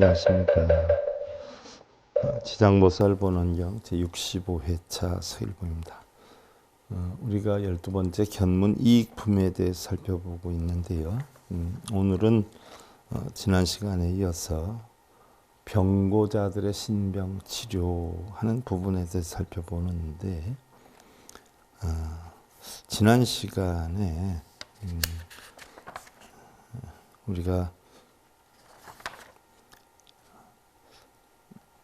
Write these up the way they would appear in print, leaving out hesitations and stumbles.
안녕하십니까. 지장보살 보는경 제65회차 서일보입니다. 우리가 12번째 견문 이익품에 대해 살펴보고 있는데요. 오늘은 지난 시간에 이어서 병고자들의 신병 치료하는 부분에 대해 살펴보는데, 지난 시간에 우리가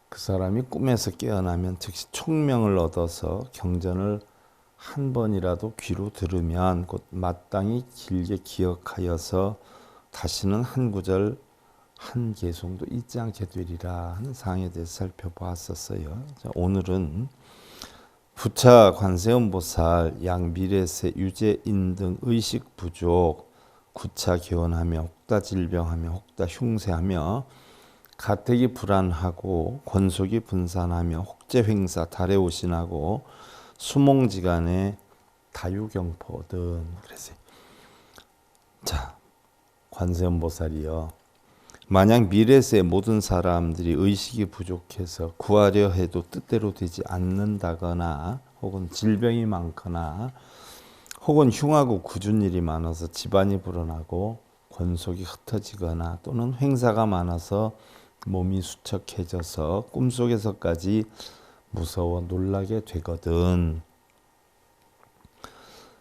그 사람이 꿈에서 깨어나면 즉시 총명을 얻어서 경전을 한 번이라도 귀로 들으면 곧 마땅히 길게 기억하여서 다시는 한 구절 한 개송도 잊지 않게 되리라 하는 사항에 대해서 살펴보았었어요. 자, 오늘은 부차 관세음보살 양미래세 유재인 등 의식 부족 구차 개원하며 혹다 질병하며 혹다 흉세하며 가택이 불안하고 권속이 분산하며 혹제 횡사 달해오신하고 수몽지간에 다유경포 등 그랬어요. 자, 관세음보살이요. 만약 미래세의 모든 사람들이 의식이 부족해서 구하려 해도 뜻대로 되지 않는다거나 혹은 질병이 많거나 혹은 흉하고 굳은 일이 많아서 집안이 불어나고 권속이 흩어지거나 또는 횡사가 많아서 몸이 수척해져서 꿈속에서까지 무서워 놀라게 되거든.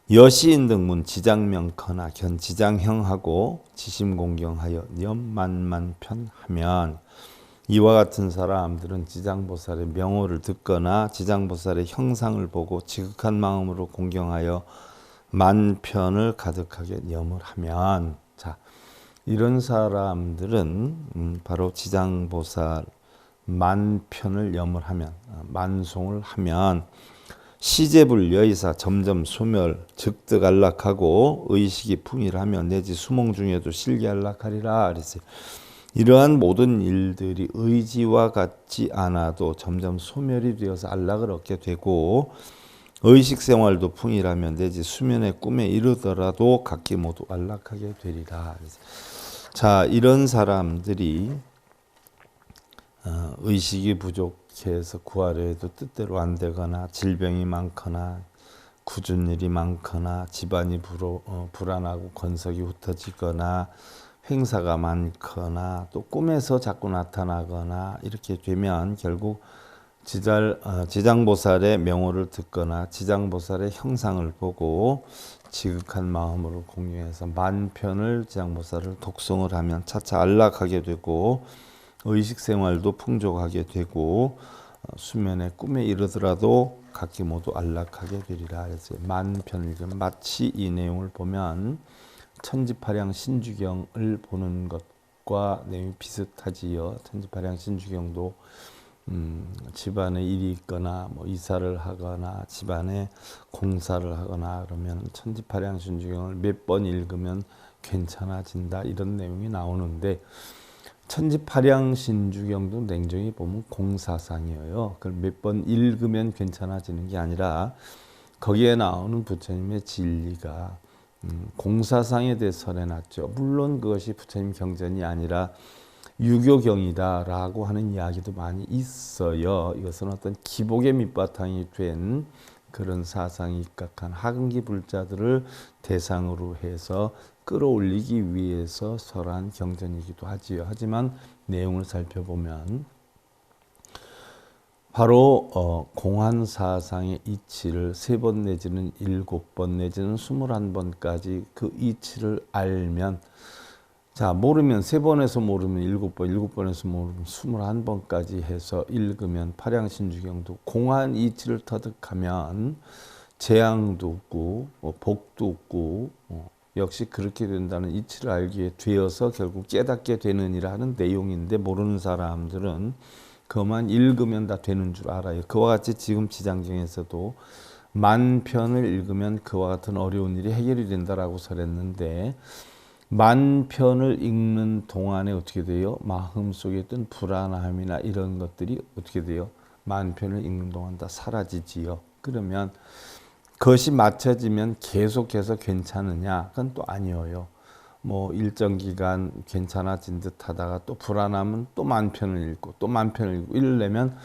여시인 등문 지장명커나 견지장형하고 지심공경하여 염만만편하면 이와 같은 사람들은 지장보살의 명호를 듣거나 지장보살의 형상을 보고 지극한 마음으로 공경하여 만편을 가득하게 염을 하면, 자, 이런 사람들은 바로 지장보살 만편을 염을 하면, 만송을 하면 시제불 여의사 점점 소멸 즉득 안락하고 의식이 풍일하며 내지 수몽 중에도 실기 안락하리라 그랬어요. 이러한 모든 일들이 의지와 같지 않아도 점점 소멸이 되어서 안락을 얻게 되고 의식 생활도 풍일하며 내지 수면의 꿈에 이르더라도 각기 모두 안락하게 되리라. 자, 이런 사람들이 의식이 부족해서 구하려 해도 뜻대로 안 되거나 질병이 많거나 굳은 일이 많거나 집안이 불안하고 건석이 흩어지거나 횡사가 많거나 또 꿈에서 자꾸 나타나거나 이렇게 되면 결국 지장보살의 명호를 듣거나 지장보살의 형상을 보고 지극한 마음으로 공경해서 만편을 지장보살을 독송을 하면 차차 안락하게 되고 의식생활도 풍족하게 되고 수면의 꿈에 이르더라도 각기 모두 안락하게 되리라. 그래서 만편을 마치 이 내용을 보면 천지파량 신주경을 보는 것과 내용이 비슷하지요. 천지파량 신주경도 집안에 일이 있거나 뭐 이사를 하거나 집안에 공사를 하거나 그러면 천지파량 신주경을 몇 번 읽으면 괜찮아진다 이런 내용이 나오는데, 천지파량 신주경도 냉정히 보면 공사상이에요. 그걸 몇 번 읽으면 괜찮아지는 게 아니라 거기에 나오는 부처님의 진리가 공사상에 대해 설해놨죠. 물론 그것이 부처님 경전이 아니라 유교경이다라고 하는 이야기도 많이 있어요. 이것은 어떤 기복의 밑바탕이 된 그런 사상이 입각한 하근기 불자들을 대상으로 해서 끌어올리기 위해서 설한 경전이기도 하지요. 하지만 내용을 살펴보면 바로 공안사상의 이치를 3번 내지는 7번 내지는 21번까지 그 이치를 알면, 자, 모르면 3번에서 모르면 7번, 7번에서 모르면 21번까지 해서 읽으면 파량신주경도 공안 이치를 터득하면 재앙도 없고 복도 없고 역시 그렇게 된다는 이치를 알게 되어서 결국 깨닫게 되느니라 하는 내용인데, 모르는 사람들은 그것만 읽으면 다 되는 줄 알아요. 그와 같이 지금 지장경에서도 만편을 읽으면 그와 같은 어려운 일이 해결이 된다라고 설했는데, 만편을 읽는 동안에 어떻게 돼요? 마음속에 있던 불안함이나 이런 것들이 어떻게 돼요? 만편을 읽는 동안 다 사라지지요. 그러면 그것이 맞춰지면 계속해서 괜찮으냐? 그건 또 아니에요. 뭐 일정 기간 괜찮아진 듯 하다가 또 불안하면 또 만편을 읽고 또 만편을 읽고 이러려면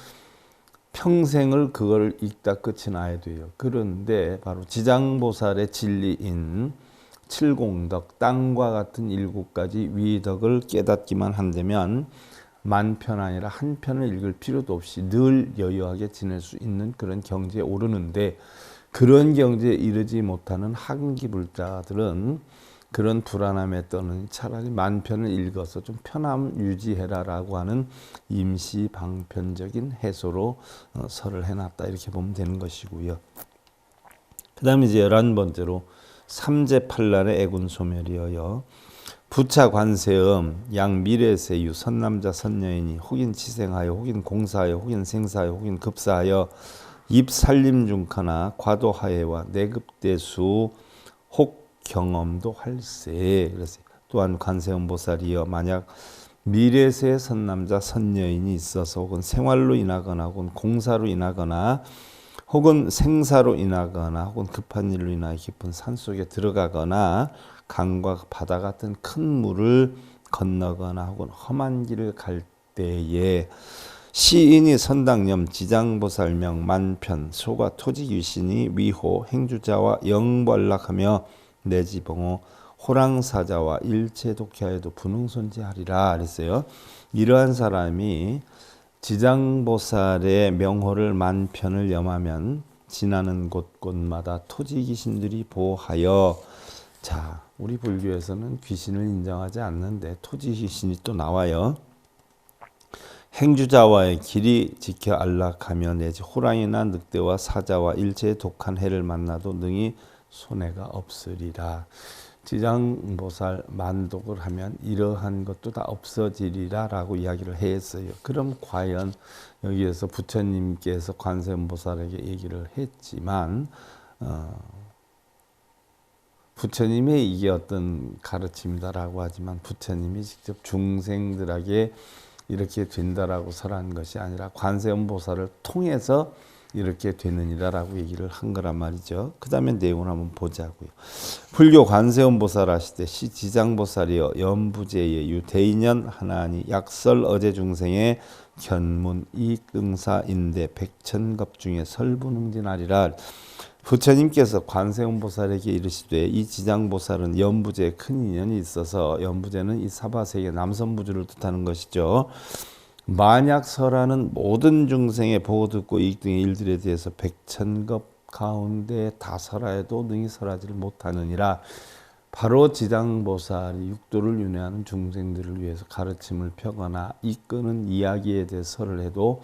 평생을 그걸 읽다 끝이 나야 돼요. 그런데 바로 지장보살의 진리인 칠공덕, 땅과 같은 일곱 가지 위덕을 깨닫기만 한다면 만편 아니라 한 편을 읽을 필요도 없이 늘 여유하게 지낼 수 있는 그런 경지에 오르는데, 그런 경지에 이르지 못하는 학기불자들은 그런 불안함에 떠는 차라리 만편을 읽어서 좀 편함 유지해라라고 하는 임시 방편적인 해소로 설을 해놨다, 이렇게 보면 되는 것이고요. 그 다음에 이제 11번째로 삼재팔란의 애군소멸이어요. 부차 관세음 양 미래세유 선남자 선여인이 혹인 치생하여 혹인 공사하여 혹인 생사하여 혹인 급사하여 입살림중카나 과도하해와 내급대수 혹 경험도 할세. 그래서 또한 관세음 보살이여 만약 미래세 선남자 선여인이 있어서 혹은 생활로 인하거나 혹은 공사로 인하거나 혹은 생사로 인하거나 혹은 급한 일로 인하여 깊은 산속에 들어가거나 강과 바다 같은 큰 물을 건너거나 혹은 험한 길을 갈 때에 시인이 선당념 지장보살명 만편 소가 토지귀신이 위호 행주자와 영벌락하며 내지봉호 호랑사자와 일체 독해하여도 분흥손지하리라 그랬어요. 이러한 사람이 지장보살의 명호를 만편을 염하면 지나는 곳곳마다 토지 귀신들이 보호하여, 자, 우리 불교에서는 귀신을 인정하지 않는데 토지 귀신이 또 나와요. 행주자와의 길이 지켜 안락하며 내지 호랑이나 늑대와 사자와 일체의 독한 해를 만나도 능히 손해가 없으리라. 지장보살 만독을 하면 이러한 것도 다 없어지리라 라고 이야기를 했어요. 그럼 과연 여기에서 부처님께서 관세음보살에게 얘기를 했지만 부처님의 이게 어떤 가르침이다라고 하지만 부처님이 직접 중생들에게 이렇게 된다라고 설한 것이 아니라 관세음보살을 통해서 이렇게 되느니라라고 얘기를 한 거란 말이죠. 그 다음에 내용을 한번 보자고요. 불교 관세음보살 하시되 시지장보살이여 연부제의 유대인연 하나니 약설 어제 중생의 견문 이응사인대 백천급 중에 설분응진하리라. 부처님께서 관세음보살에게 이르시되 이 지장보살은 연부제에 큰 인연이 있어서, 연부제는 이 사바세계 남선부주를 뜻하는 것이죠. 만약 설하는 모든 중생의 보고 듣고 이익 등의 일들에 대해서 백천급 가운데 다 설하여도 능히 설하지를 못하느니라. 바로 지장보살이 육도를 윤회하는 중생들을 위해서 가르침을 펴거나 이끄는 이야기에 대해 설을 해도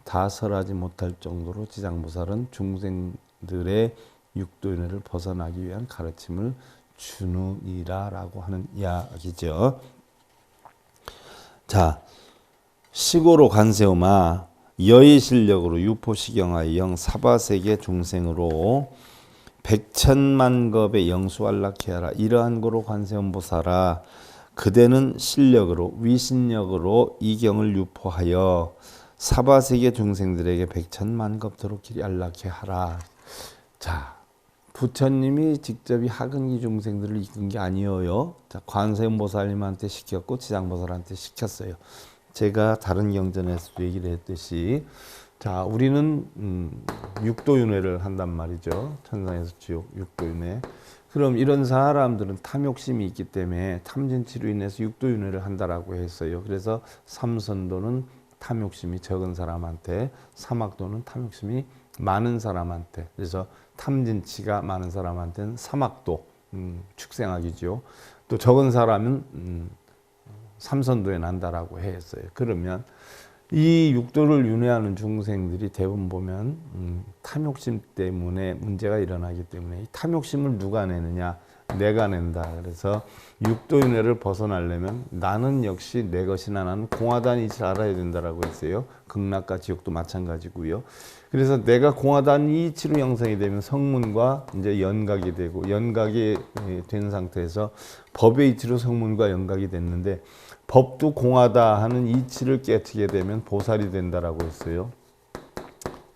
다 설하지 못할 정도로 지장보살은 중생들의 육도윤회를 벗어나기 위한 가르침을 주느니라라고 하는 이야기죠. 자, 시고로 관세음아 여의 실력으로 유포시경하여 영 사바세계 중생으로 백천만급의 영수안락해하라. 이러한 고로 관세음보살아 그대는 실력으로 위신력으로 이 경을 유포하여 사바세계 중생들에게 백천만급도록 길이 안락해하라. 자, 부처님이 직접 이 하근기 중생들을 이끈 게 아니에요. 자, 관세음보살님한테 시켰고 지장보살한테 시켰어요. 제가 다른 경전에서도 얘기를 했듯이, 자, 우리는 육도윤회를 한단 말이죠. 천상에서 지옥 육도윤회. 그럼 이런 사람들은 탐욕심이 있기 때문에 탐진치로 인해서 육도윤회를 한다라고 했어요. 그래서 삼선도는 탐욕심이 적은 사람한테, 사막도는 탐욕심이 많은 사람한테, 그래서 탐진치가 많은 사람한테는 사막도, 축생학이죠. 또 적은 사람은 삼선도에 난다라고 했어요. 그러면 이 육도를 윤회하는 중생들이 대부분 보면 탐욕심 때문에 문제가 일어나기 때문에 이 탐욕심을 누가 내느냐? 내가 낸다. 그래서 육도윤회를 벗어나려면 나는 역시 내 것이나 나는 공하다는 이치를 알아야 된다라고 했어요. 극락과 지옥도 마찬가지고요. 그래서 내가 공하다는 이치로 형성이 되면 성문과 이제 연각이 되고, 연각이 된 상태에서 법의 이치로 성문과 연각이 됐는데, 법도 공하다 하는 이치를 깨트게 되면 보살이 된다라고 했어요.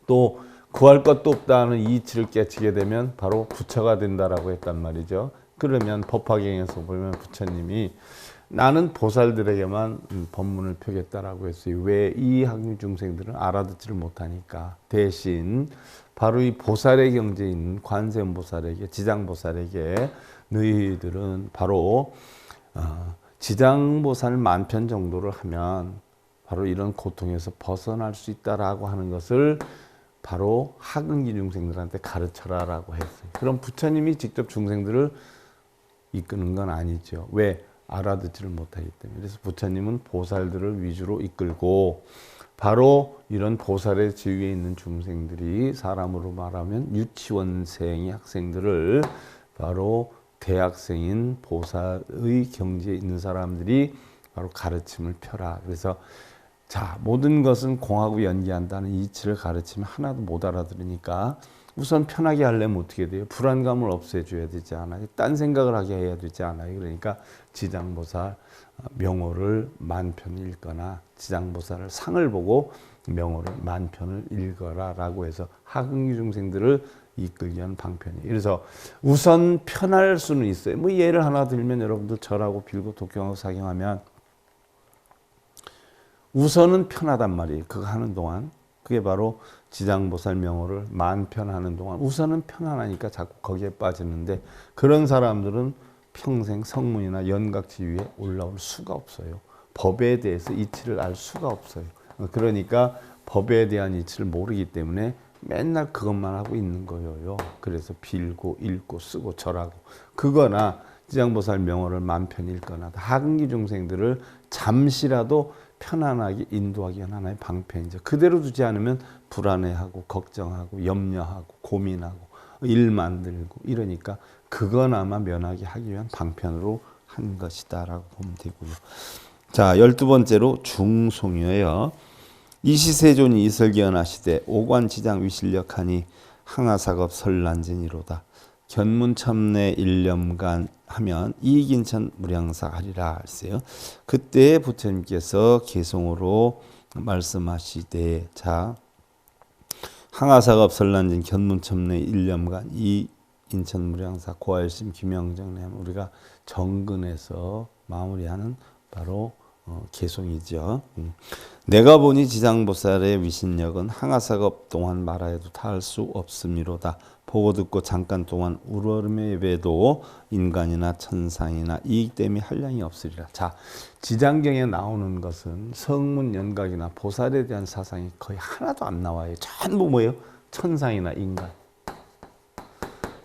또 구할 것도 없다 하는 이치를 깨치게 되면 바로 부처가 된다라고 했단 말이죠. 그러면 법화경에서 보면 부처님이 나는 보살들에게만 법문을 펴겠다라고 했어요. 왜? 이 학류 중생들은 알아듣지를 못하니까. 대신 바로 이 보살의 경지에 있는 관세음보살에게, 지장보살에게 너희들은 바로 지장보살 만편 정도를 하면 바로 이런 고통에서 벗어날 수 있다라고 하는 것을 바로 하근기 중생들한테 가르쳐라라고 했어요. 그럼 부처님이 직접 중생들을 이끄는 건 아니죠. 왜? 알아듣지를 못하기 때문에. 그래서 부처님은 보살들을 위주로 이끌고 바로 이런 보살의 지위에 있는 중생들이 사람으로 말하면 유치원생의 학생들을 바로 대학생인 보살의 경지에 있는 사람들이 바로 가르침을 펴라. 그래서 자, 모든 것은 공하고 연계한다는 이치를 가르치면 하나도 못 알아들으니까 우선 편하게 하려면 어떻게 돼요? 불안감을 없애줘야 되지 않아요? 딴 생각을 하게 해야 되지 않아요? 그러니까 지장보살 명호를 만편 읽거나 지장보살을 상을 보고 명호를 만편을 읽어라 라고 해서 하근기 중생들을 이끌기 위한 방편이에요. 그래서 우선 편할 수는 있어요. 뭐 예를 하나 들면 여러분들 절하고 빌고 독경하고 사경하면 우선은 편하단 말이에요. 그거 하는 동안. 그게 바로 지장보살 명호를 만편하는 동안 우선은 편안하니까 자꾸 거기에 빠지는데 그런 사람들은 평생 성문이나 연각지위에 올라올 수가 없어요. 법에 대해서 이치를 알 수가 없어요. 그러니까 법에 대한 이치를 모르기 때문에 맨날 그것만 하고 있는 거예요. 그래서 빌고 읽고 쓰고 절하고 그거나 지장보살 명호를 만편 읽거나 하근기 중생들을 잠시라도 편안하게 인도하기 위한 하나의 방편이죠. 그대로 두지 않으면 불안해하고 걱정하고 염려하고 고민하고 일 만들고 이러니까 그거나마 면하게 하기 위한 방편으로 한 것이다라고 보면 되고요. 자, 12번째로 중송이에요. 이시세존이 이설기언하시되 오관지장 위실력하니 항아사겁 설난진이로다. 견문첨내 일념간 하면 이익인천 무량사 하리라 했어요. 그때 부처님께서 개송으로 말씀하시되 자 항아사겁 설난진 견문첨내 일념간 이익인천 무량사 고아일심 김영정내 우리가 정근에서 마무리하는 바로 개송이죠. 내가 보니 지장보살의 위신력은 항아사겁 동안 말하여도 다할 수 없음이로다. 보고 듣고 잠깐 동안 우러름에 예배도 인간이나 천상이나 이익됨이 한량이 없으리라. 자, 지장경에 나오는 것은 성문 연각이나 보살에 대한 사상이 거의 하나도 안 나와요. 전부 뭐예요? 천상이나 인간.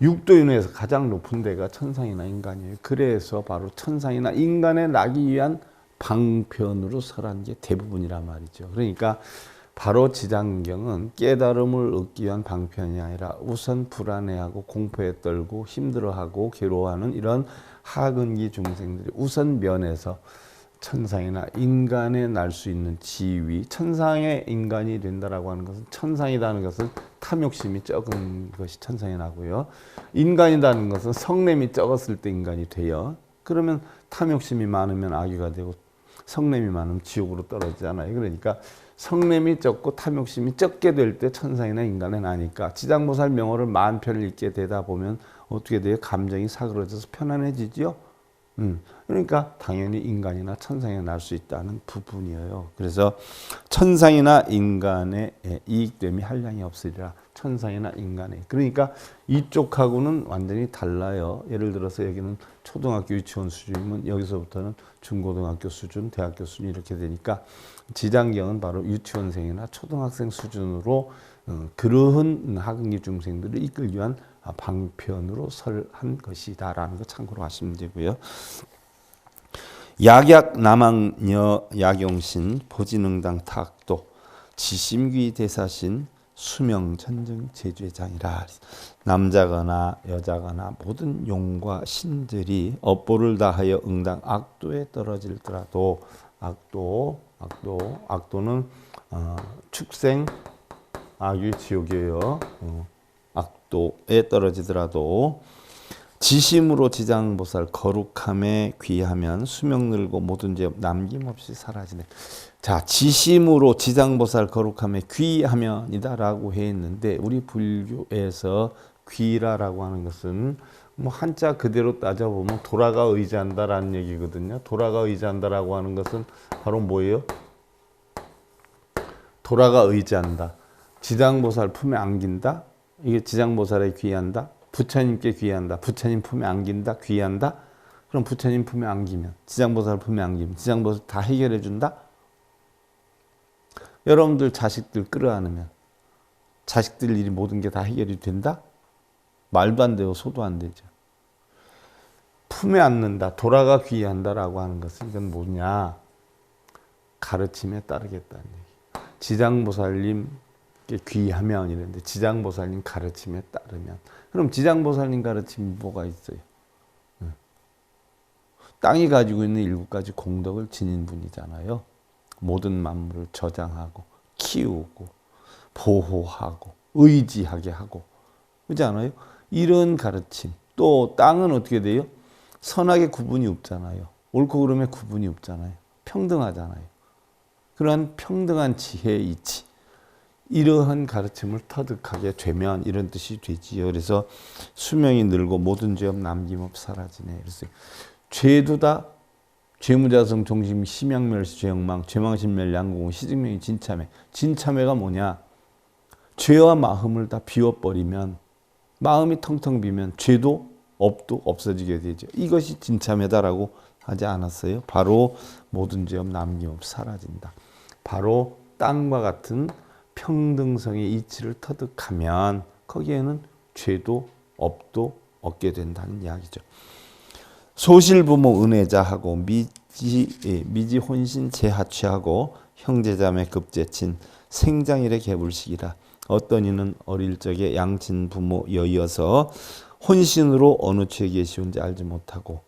육도인에서 가장 높은 데가 천상이나 인간이에요. 그래서 바로 천상이나 인간에 나기 위한 방편으로 설한 게 대부분이란 말이죠. 그러니까 바로 지장경은 깨달음을 얻기 위한 방편이 아니라 우선 불안해하고 공포에 떨고 힘들어하고 괴로워하는 이런 하근기 중생들이 우선 면에서 천상이나 인간에 날 수 있는 지위, 천상의 인간이 된다라고 하는 것은 천상이라는 것은 탐욕심이 적은 것이 천상이 나고요. 인간이라는 것은 성냄이 적었을 때 인간이 돼요. 그러면 탐욕심이 많으면 악귀가 되고 성냄이 많으면 지옥으로 떨어지잖아요. 그러니까 성냄이 적고 탐욕심이 적게 될 때 천상이나 인간에 나니까 지장보살 명호를 만편을 읽게 되다 보면 어떻게 돼요? 감정이 사그러져서 편안해지죠. 그러니까 당연히 인간이나 천상에 날 수 있다는 부분이에요. 그래서 천상이나 인간의 이익됨이 한량이 없으리라. 천상이나 인간의. 그러니까 이쪽하고는 완전히 달라요. 예를 들어서 여기는 초등학교 유치원 수준이면 여기서부터는 중고등학교 수준, 대학교 수준 이렇게 되니까 지장경은 바로 유치원생이나 초등학생 수준으로 그러한 하근기 중생들을 이끌기 위한 방편으로 설한 것이다라는 거 참고로 하시면 되고요. 약약 남왕여 약용신 보진응당 탁도 지심귀 대사신 수명천증 제죄장이라. 남자거나 여자거나 모든 용과 신들이 업보를 다하여 응당 악도에 떨어질더라도 악도는 축생 악의 지옥이에요. 악도에 떨어지더라도 지심으로 지장보살 거룩함에 귀하면 수명 늘고 모든 죄 남김없이 사라지네. 자, 지심으로 지장보살 거룩함에 귀하면이다라고 해 있는데 우리 불교에서 귀라라고 하는 것은 뭐 한자 그대로 따져보면 돌아가 의지한다라는 얘기거든요. 돌아가 의지한다라고 하는 것은 바로 뭐예요? 돌아가 의지한다. 지장보살 품에 안긴다. 이게 지장보살에 귀한다. 부처님께 귀한다. 부처님 품에 안긴다. 귀한다. 그럼 부처님 품에 안기면, 지장보살 품에 안기면 지장보살 다 해결해 준다. 여러분들 자식들 끌어안으면 자식들 일이 모든 게 다 해결이 된다? 말도 안 되고 소도 안 되죠. 품에 안는다, 돌아가 귀한다라고 하는 것은 이건 뭐냐? 가르침에 따르겠다는 얘기. 지장보살님께 귀하면 이랬는데 지장보살님 가르침에 따르면, 그럼 지장보살님 가르침이 뭐가 있어요? 땅이 가지고 있는 7가지 공덕을 지닌 분이잖아요. 모든 만물을 저장하고 키우고 보호하고 의지하게 하고, 그렇지 않아요? 이런 가르침. 또 땅은 어떻게 돼요? 선악의 구분이 없잖아요. 옳고 그름의 구분이 없잖아요. 평등하잖아요. 그러한 평등한 지혜의 이치, 이러한 가르침을 터득하게 되면 이런 뜻이 되지요. 그래서 수명이 늘고 모든 죄업 남김없 사라지네. 그래서 죄도 다 죄무자성 종심 심양멸시 죄영망 죄망신멸 양공은 시증명이 진참회. 진참회가 뭐냐? 죄와 마음을 다 비워버리면, 마음이 텅텅 비면 죄도 업도 없어지게 되죠. 이것이 진참회다라고 하지 않았어요? 바로 모든 죄업 남김없 사라진다. 바로 땅과 같은 평등성의 이치를 터득하면 거기에는 죄도 업도 얻게 된다는 이야기죠. 소실부모 은혜자하고 미지 혼신 재하취하고 형제자매 급제친 생장일의 개불식이라. 어떤 이는 어릴 적에 양친 부모 여이어서 혼신으로 어느 처에 계시온지 알지 못하고,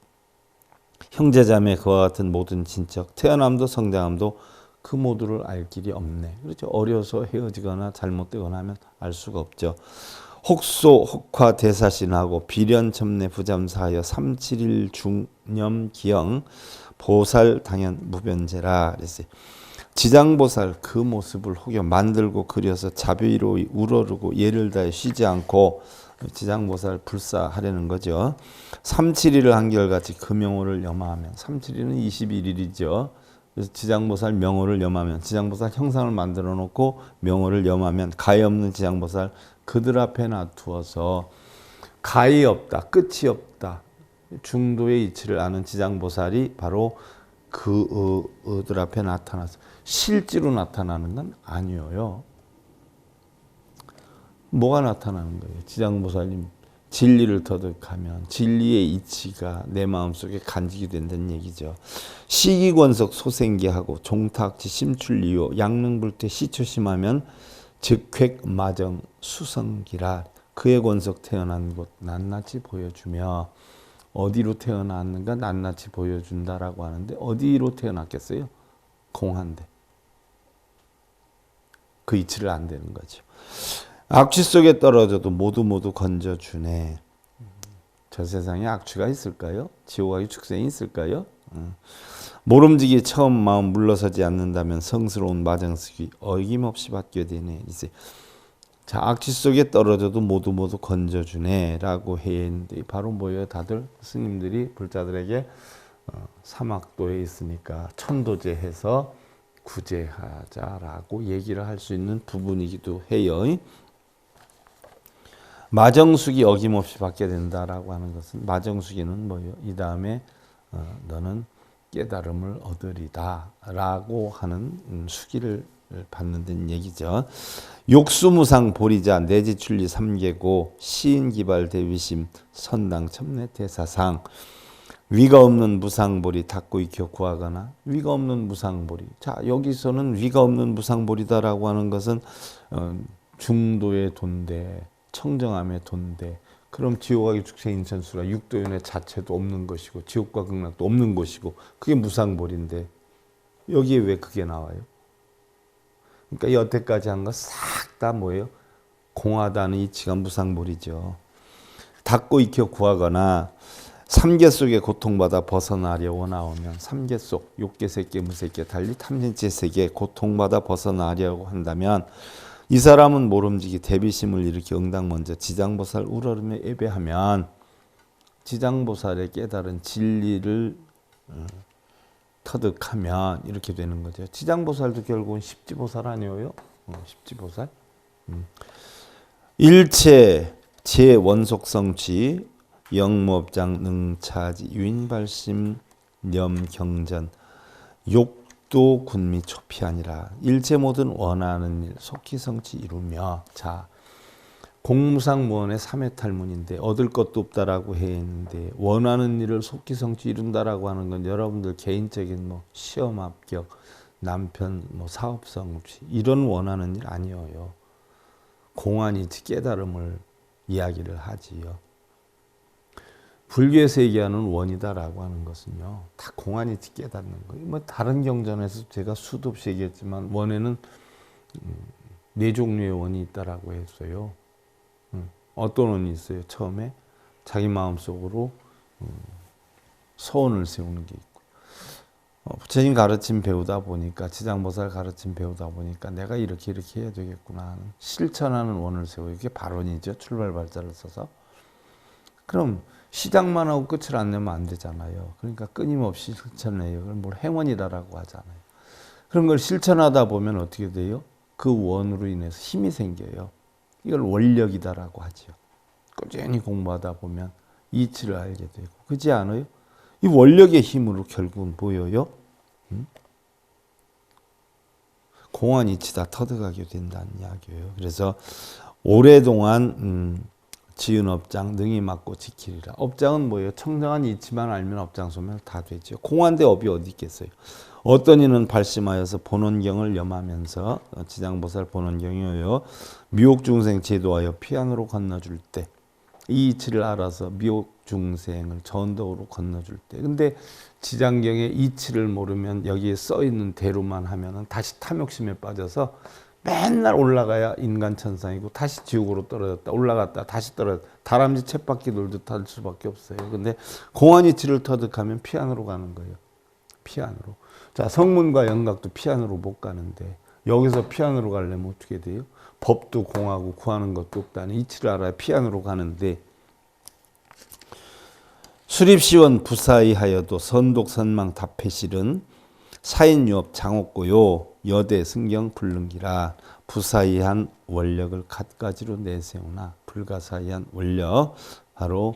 형제자매 그와 같은 모든 친척 태어남도 성장함도 그 모두를 알 길이 없네. 그렇죠. 어려서 헤어지거나 잘못되거나 하면 알 수가 없죠. 혹소 혹화 대사신하고 비련첨내 부잠사하여 371 중념 기영 보살 당연 무변제라 그랬어요. 지장보살 그 모습을 혹여 만들고 그려서 자비로 우러르고 예를 다해 쉬지 않고 지장보살 불사하려는 거죠. 371을 한결같이 그 명호를 염하하면, 371은 21일이죠. 그래서 지장보살 명호를 염하면, 지장보살 형상을 만들어 놓고 명호를 염하면 가히 없는 지장보살 그들 앞에 놔두어서, 가히 없다, 끝이 없다, 중도의 이치를 아는 지장보살이 바로 그들 앞에 나타나서, 실제로 나타나는 건 아니에요. 뭐가 나타나는 거예요? 지장보살님 진리를 터득하면 진리의 이치가 내 마음속에 간직이 된다는 얘기죠. 시기권석 소생계하고 종탁지 심출리요 양릉불태 시초심하면 즉획 마정 수성기라. 그의 권석 태어난 곳 낱낱이 보여주며, 어디로 태어났는가 낱낱이 보여준다라고 하는데 어디로 태어났겠어요? 공한데. 그 이치를 안 되는 거죠. 악취 속에 떨어져도 모두 건져주네. 저 세상에 악취가 있을까요? 지옥의 축생이 있을까요? 모름지기 처음 마음 물러서지 않는다면 성스러운 마정쓰기 어김없이 받게 되네. 이제 자, 악취 속에 떨어져도 모두 건져주네 라고 했는데, 바로 뭐예요? 다들 스님들이 불자들에게 사막도에 있으니까 천도제해서 구제하자라고 얘기를 할 수 있는 부분이기도 해요. 마정수기 어김없이 받게 된다라고 하는 것은, 마정수기는 뭐예요? 이 다음에 너는 깨달음을 얻으리다 라고 하는 수기를 받는 얘기죠. 욕수무상 보리자 내지출리 삼계고 시인기발 대위심 선당 첨내 대사상. 위가 없는 무상보리 닦고 익혀 구하거나. 위가 없는 무상보리. 자, 여기서는 위가 없는 무상보리다라고 하는 것은 중도의 돈대, 청정함의 돈대. 그럼 지옥의 축생 인천수라 육도연의 자체도 없는 것이고 지옥과 극락도 없는 것이고 그게 무상보리인데 여기에 왜 그게 나와요? 그러니까 여태까지 한 거 싹 다 뭐예요? 공하다는 이치가 무상보리죠. 닦고 익혀 구하거나 삼계 속에 고통받아 벗어나려고 나오면, 삼계 속 욕계, 색계, 무색계 달리 탐진치 세계 고통받아 벗어나려고 한다면 이 사람은 모름지기 대비심을 일으켜 응당 먼저 지장보살 우러름에 예배하면 지장보살의 깨달은 진리를 터득하면 이렇게 되는 거죠. 지장보살도 결국은 십지보살 아니에요? 십지보살. 일체 제원속성취 영무업장 능차지 유인발심 염경전 욕도 군미 초피 아니라 일체 모든 원하는 일 속기성취 이루며. 자, 공무상무원의 삼해탈문인데 얻을 것도 없다라고 해 있는데 원하는 일을 속기성취 이룬다라고 하는 건 여러분들 개인적인 뭐 시험 합격, 남편 뭐 사업 성취 이런 원하는 일 아니에요. 공안이 깨달음을 이야기를 하지요. 불교에서 얘기하는 원이다라고 하는 것은요, 다 공안이 깨닫는 거예요. 뭐 다른 경전에서 제가 수도 없이 얘기했지만 원에는 네 종류의 원이 있다라고 했어요. 어떤 원이 있어요? 처음에 자기 마음속으로 소원을 세우는 게 있고, 부처님 가르침 배우다 보니까 지장보살 가르침 배우다 보니까 내가 이렇게 해야 되겠구나 하는 실천하는 원을 세우고, 이게 발원이죠. 출발 발자를 써서. 그럼 시작만 하고 끝을 안 내면 안 되잖아요. 그러니까 끊임없이 실천해요. 그걸 뭘 행원이라고 하잖아요. 그런 걸 실천하다 보면 어떻게 돼요? 그 원으로 인해서 힘이 생겨요. 이걸 원력이다라고 하죠. 꾸준히 공부하다 보면 이치를 알게 되고, 그렇지 않아요? 이 원력의 힘으로 결국은 보여요. 공안 이치다 터득하게 된다는 이야기예요. 그래서 오랫동안 지은 업장 능히 맡고 지키리라. 업장은 뭐예요? 청정한 이치만 알면 업장 소멸 다 되죠. 공안대 업이 어디 있겠어요? 어떤 이는 발심하여서 본원경을 염하면서 지장보살 본원경이요 미혹중생 제도하여 피안으로 건너줄 때 이 이치를 알아서 미혹중생을 전도로 건너줄 때, 근데 지장경의 이치를 모르면 여기에 써 있는 대로만 하면은 다시 탐욕심에 빠져서 맨날 올라가야 인간 천상이고 다시 지옥으로 떨어졌다 올라갔다 다시 떨어졌다 다람쥐 쳇바퀴 돌듯 할 수밖에 없어요. 근데 공안이치를 터득하면 피안으로 가는 거예요. 피안으로. 자, 성문과 영각도 피안으로 못 가는데 여기서 피안으로 가려면 어떻게 돼요? 법도 공하고 구하는 것도 없다는 이치를 알아야 피안으로 가는데, 수립시원 부사이하여도 선독선망 답해실은 사인유업 장옥고요 여대 승경 불능기라. 부사이한 원력을 갖가지로 내세우나 불가사이한 원력, 바로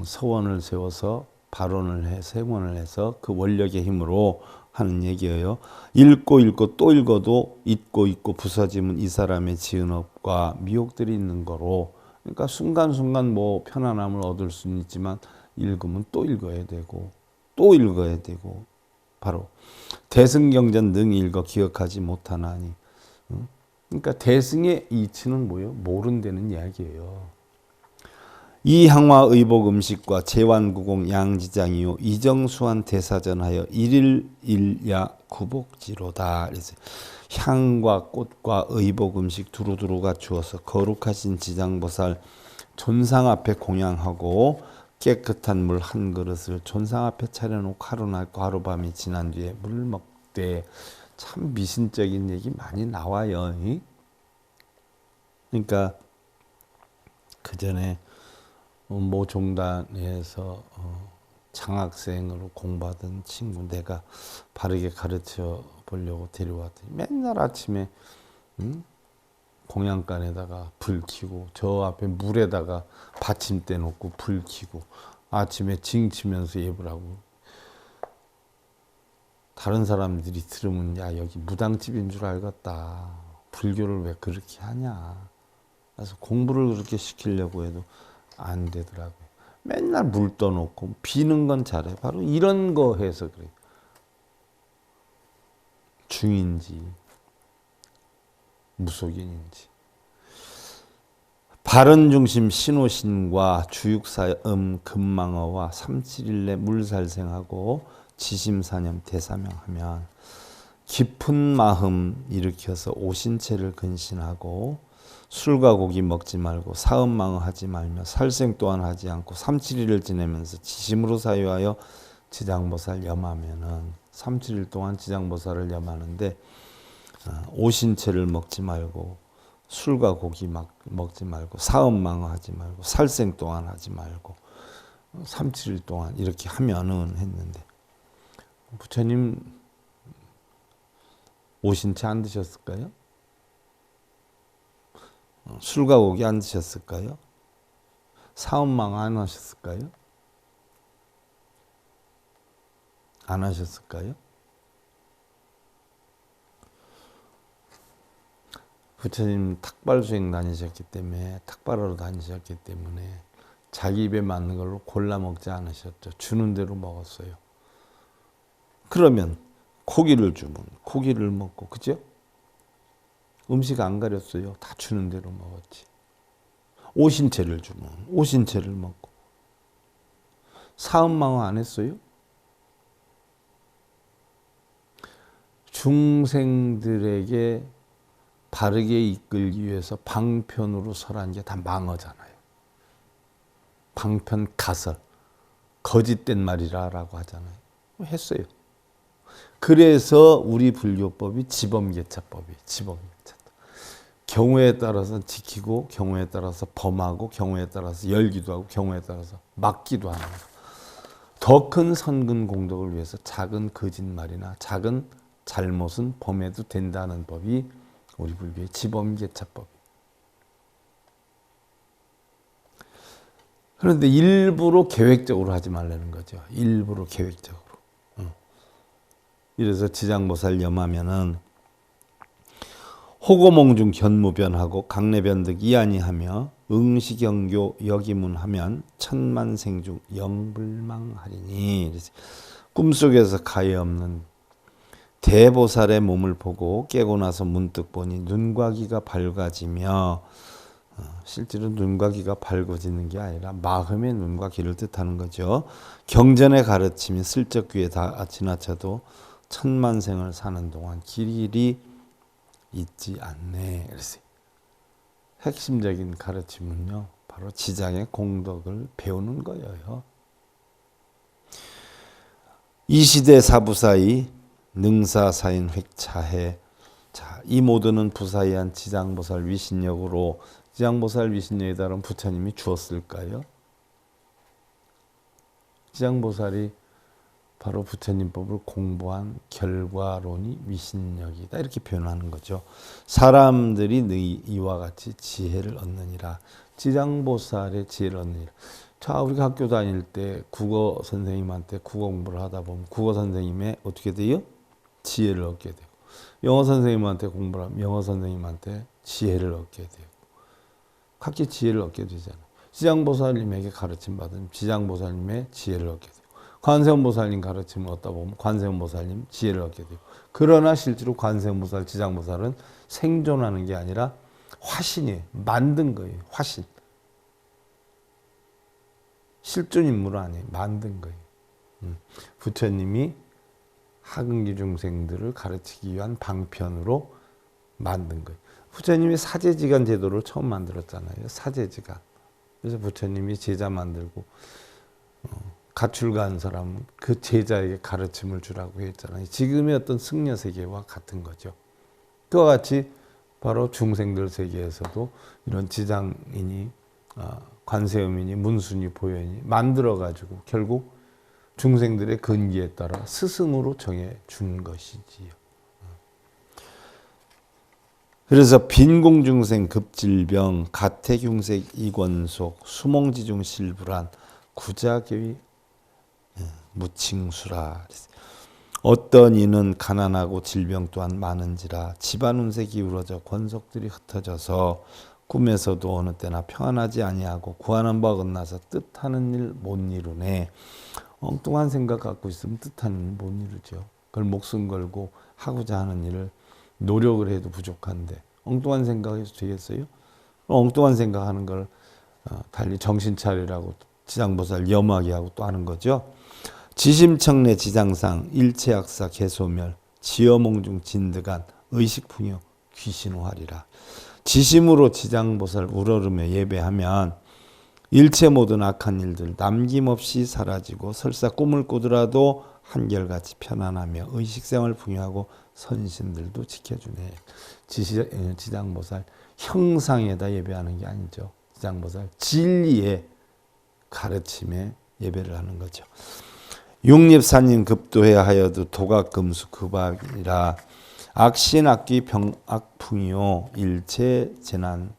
서원을 세워서 발언을 해 세원을 해서 그 원력의 힘으로 하는 얘기예요. 읽고 또 읽어도 잊고 부서짐은 이 사람의 지은 업과 미혹들이 있는 거로, 그러니까 순간순간 뭐 편안함을 얻을 수는 있지만 읽으면 또 읽어야 되고 또 읽어야 되고, 바로 대승경전 능 읽어 기억하지 못하나니. 그러니까 대승의 이치는 뭐예요? 모른다는 이야기예요. 이 향화 의복 음식과 제완구공 양지장이요 이정수한 대사전하여 일일일야 구복지로다. 그래서 향과 꽃과 의복 음식 두루두루가 주어서 거룩하신 지장보살 존상 앞에 공양하고 깨끗한 물 한 그릇을 존상 앞에 차려놓고 하루밤이 지난 뒤에 물 먹되. 참 미신적인 얘기 많이 나와요. 그러니까 그 전에 모 종단에서 장학생으로 공부하던 친구 내가 바르게 가르쳐 보려고 데려왔더니 맨날 아침에 공양간에다가 불 켜고 저 앞에 물에다가 받침대 놓고 불 켜고 아침에 징 치면서 예불 하고, 다른 사람들이 들으면 야 여기 무당집인 줄 알겠다. 불교를 왜 그렇게 하냐. 그래서 공부를 그렇게 시키려고 해도 안 되더라고요. 맨날 물 떠놓고 비는 건 잘해. 바로 이런 거 해서 그래요. 중인지 무속인인지. 바른중심 신호신과 주육사음 금망어와 371내 물살생하고 지심사념 대사명하면 깊은 마음 일으켜서 오신체를 근신하고 술과 고기 먹지 말고 사음망어하지 말며 살생 또한 하지 않고 371을 지내면서 지심으로 사유하여 지장보살 염하면은 371 동안 지장보살을 염하는데 오신체를 먹지 말고 술과 고기 막 먹지 말고 사업망어 하지 말고 살생동안 하지 말고 3, 7일 동안 이렇게 하면은 했는데 부처님 오신채 안 드셨을까요? 술과 고기 안 드셨을까요? 사업망어 안 하셨을까요? 안 하셨을까요? 부처님 탁발 수행 다니셨기 때문에 탁발하러 다니셨기 때문에 자기 입에 맞는 걸로 골라 먹지 않으셨죠. 주는 대로 먹었어요. 그러면 고기를 주면 고기를 먹고 그죠? 음식 안 가렸어요. 다 주는 대로 먹었지. 오신채를 주면 오신채를 먹고 사업망어 안 했어요? 중생들에게 바르게 이끌기 위해서 방편으로 설한 게 다 망어잖아요. 방편 가설, 거짓된 말이라고 하잖아요. 했어요. 그래서 우리 불교법이 지범계차법이에요. 지범계차. 경우에 따라서 지키고 경우에 따라서 범하고 경우에 따라서 열기도 하고 경우에 따라서 막기도 하는 거예요. 더 큰 선근 공덕을 위해서 작은 거짓말이나 작은 잘못은 범해도 된다는 법이 우리 불교의 지범계차법. 그런데 일부러 계획적으로 하지 말라는 거죠. 일부러 계획적으로. 이래서 지장보살 염하면은 호고몽중 견무변하고 강내변득 이하니하며 응시경교 여기문하면 천만생중 영불망하리니. 꿈속에서 가히 없는 대보살의 몸을 보고 깨고 나서 문득 보니 눈과 귀가 밝아지며, 실제로 눈과 귀가 밝아지는 게 아니라 마음의 눈과 귀를 뜻하는 거죠. 경전의 가르침이 슬쩍 귀에 다 지나쳐도 천만생을 사는 동안 길이 잊지 않네. 그래서 핵심적인 가르침은요, 바로 지장의 공덕을 배우는 거예요. 이 시대 사부사이 능사사인 획차해. 자, 이 모두는 부사이한 지장보살 위신력으로, 지장보살 위신력에 따른 부처님이 주었을까요? 지장보살이 바로 부처님법을 공부한 결과론이 위신력이다, 이렇게 표현하는 거죠. 사람들이 이와 같이 지혜를 얻느니라. 지장보살의 지혜를 얻느니라. 자, 우리가 학교 다닐 때 국어 선생님한테 국어 공부를 하다 보면 국어 선생님의 어떻게 돼요? 지혜를 얻게 되고, 영어 선생님한테 공부를 하면 영어 선생님한테 지혜를 얻게 되고, 각기 지혜를 얻게 되잖아요. 지장보살님에게 가르침 받은 지장보살님의 지혜를 얻게 되고, 관세음보살님 가르침을 얻다 보면 관세음보살님 지혜를 얻게 되고, 그러나 실제로 관세음보살, 지장보살은 생존하는 게 아니라 화신이에요. 만든 거예요. 화신. 실존 인물 아니에요. 만든 거예요. 부처님이 하근기 중생들을 가르치기 위한 방편으로 만든 거예요. 부처님이 사제지간 제도를 처음 만들었잖아요. 사제지간. 그래서 부처님이 제자 만들고 가출간 사람 그 제자에게 가르침을 주라고 했잖아요. 지금의 어떤 승려 세계와 같은 거죠. 그와 같이 바로 중생들 세계에서도 이런 지장인이 관세음인이 문순이 보현이 만들어 가지고 결국 중생들의 근기에 따라 스승으로 정해 준 것이지요. 그래서 빈공중생 급질병 가태흉색 이권속 수몽지중 실불한 구자교의 무칭수라. 어떤 이는 가난하고 질병 또한 많은지라 집안 운세 기울어져 권속들이 흩어져서 꿈에서도 어느 때나 평안하지 아니하고 구하는 바 어긋나서 뜻하는 일 못 이루네. 엉뚱한 생각 갖고 있으면 뜻하는 일 못 이루죠. 그걸 목숨 걸고 하고자 하는 일을 노력을 해도 부족한데 엉뚱한 생각해서 되겠어요? 엉뚱한 생각하는 걸 달리 정신 차리라고 지장보살 염하게 하고 또 하는 거죠. 지심청래 지장상 일체악사 개소멸 지어몽중 진드간 의식풍요 귀신호하리라. 지심으로 지장보살 우러르며 예배하면 일체 모든 악한 일들 남김없이 사라지고 설사 꿈을 꾸더라도 한결같이 편안하며 의식생활 풍요하고 선신들도 지켜주네. 지장보살 형상에다 예배하는 게 아니죠. 지장보살 진리의 가르침에 예배를 하는 거죠. 육립산인 급도해야 하여도 도각금수 급악이라 악신 악귀 병악풍이요 일체 재난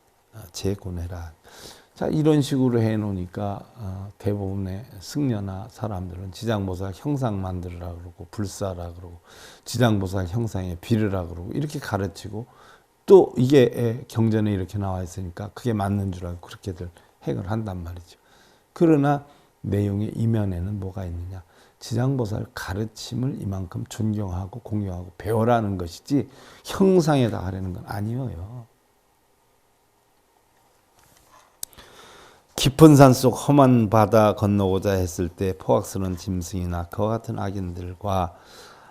재고내라. 자, 이런 식으로 해놓으니까 대부분의 승려나 사람들은 지장보살 형상 만들으라 그러고 불사라 그러고 지장보살 형상에 빌으라 그러고 이렇게 가르치고 또 이게 경전에 이렇게 나와 있으니까 그게 맞는 줄 알고 그렇게들 행을 한단 말이죠. 그러나 내용의 이면에는 뭐가 있느냐? 지장보살 가르침을 이만큼 존경하고 공경하고 배워라는 것이지 형상에다 하려는 건 아니에요. 깊은 산속 험한 바다 건너고자 했을 때 포악스러운 짐승이나 그와 같은 악인들과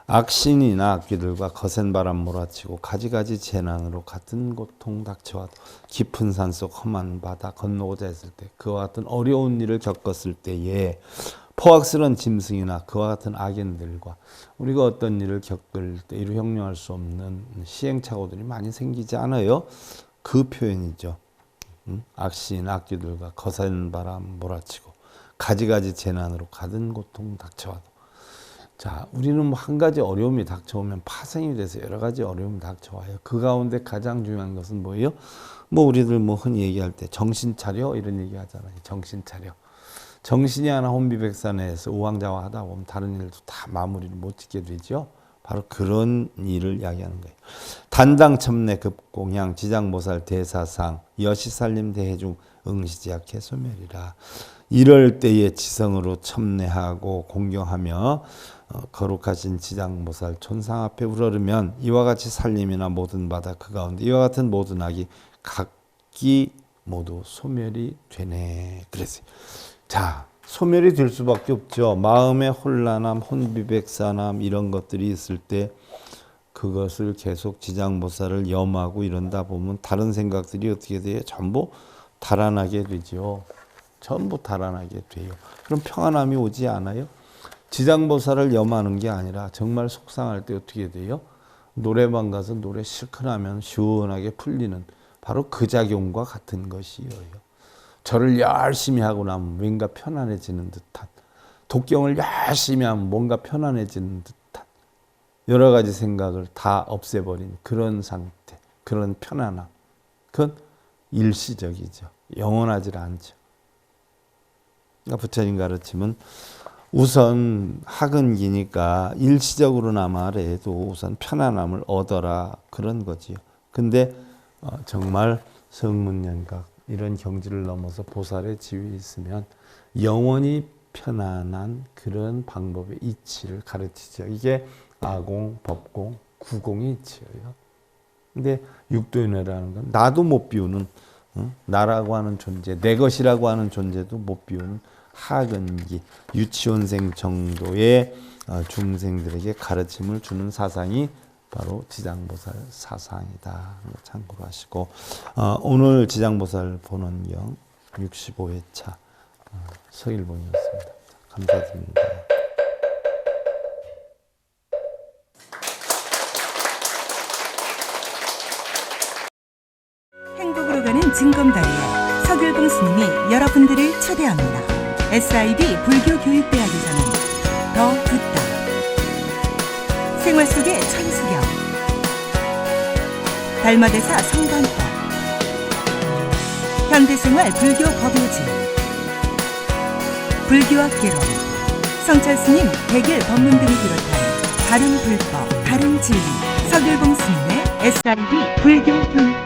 악신이나 악귀들과 거센 바람 몰아치고 가지가지 재난으로 같은 고통 닥쳐와도 깊은 산속 험한 바다 건너고자 했을 때 그와 같은 어려운 일을 겪었을 때에 포악스러운 짐승이나 그와 같은 악인들과 우리가 어떤 일을 겪을 때 이루 형용할 수 없는 시행착오들이 많이 생기지 않아요? 그 표현이죠. 악신, 악귀들과 거센 바람 몰아치고 가지가지 재난으로 가든 고통 닥쳐와도. 자, 우리는 뭐 한 가지 어려움이 닥쳐오면 파생이 돼서 여러 가지 어려움이 닥쳐와요. 그 가운데 가장 중요한 것은 뭐예요? 뭐 우리들 뭐 흔히 얘기할 때 정신 차려 이런 얘기 하잖아요. 정신 차려. 정신이 하나 혼비백산에서 우왕좌왕 하다 보면 다른 일도 다 마무리를 못 짓게 되죠. 바로 그런 일을 이야기하는 거예요. 단당첨내 급공양 지장보살 대사상 여시살림 대해중 응시지약해 소멸이라. 이럴 때에 지성으로 첨내하고 공경하며 거룩하신 지장보살 촌상 앞에 우러르면 이와 같이 살림이나 모든 바다 그 가운데 이와 같은 모든 악이 각기 모두 소멸이 되네. 그랬어요. 자, 소멸이 될 수밖에 없죠. 마음의 혼란함, 혼비백산함 이런 것들이 있을 때 그것을 계속 지장보살을 염하고 이런다 보면 다른 생각들이 어떻게 돼요? 전부 달아나게 되죠. 전부 달아나게 돼요. 그럼 평안함이 오지 않아요? 지장보살을 염하는 게 아니라 정말 속상할 때 어떻게 돼요? 노래방 가서 노래 실컷하면 시원하게 풀리는 바로 그 작용과 같은 것이에요. 절을 열심히 하고 나면 뭔가 편안해지는 듯한, 독경을 열심히 하면 뭔가 편안해지는 듯한 여러 가지 생각을 다 없애버린 그런 상태, 그런 편안함. 그건 일시적이죠. 영원하지 않죠. 그러니까 부처님 가르침은 우선 학은기니까 일시적으로나마 해도 우선 편안함을 얻어라 그런 거지요. 근데 정말 성문연각 이런 경지를 넘어서 보살의 지위에 있으면 영원히 편안한 그런 방법의 이치를 가르치죠. 이게 아공, 법공, 구공의 이치예요. 근데 육도인회라는 건 나도 못 비우는 나라고 하는 존재, 내 것이라고 하는 존재도 못 비우는 하근기, 유치원생 정도의 중생들에게 가르침을 주는 사상이 바로 지장보살 사상이다. 참고로 하시고 오늘 지장보살 본원경 65회차 서일본이었습니다. 감사드립니다. 행복으로 가는 징검다리에 서길봉 스님이 여러분들을 초대합니다. SIB 불교교육대학에서는 더 듣다, 생활 속의 천수경, 달마대사 성관법, 현대생활 불교 법요지, 불교학개론, 성찰스님 백일 법문 등을 비롯한 다른 불법, 다른 진리, 서길봉 스님의 SIB 불교교육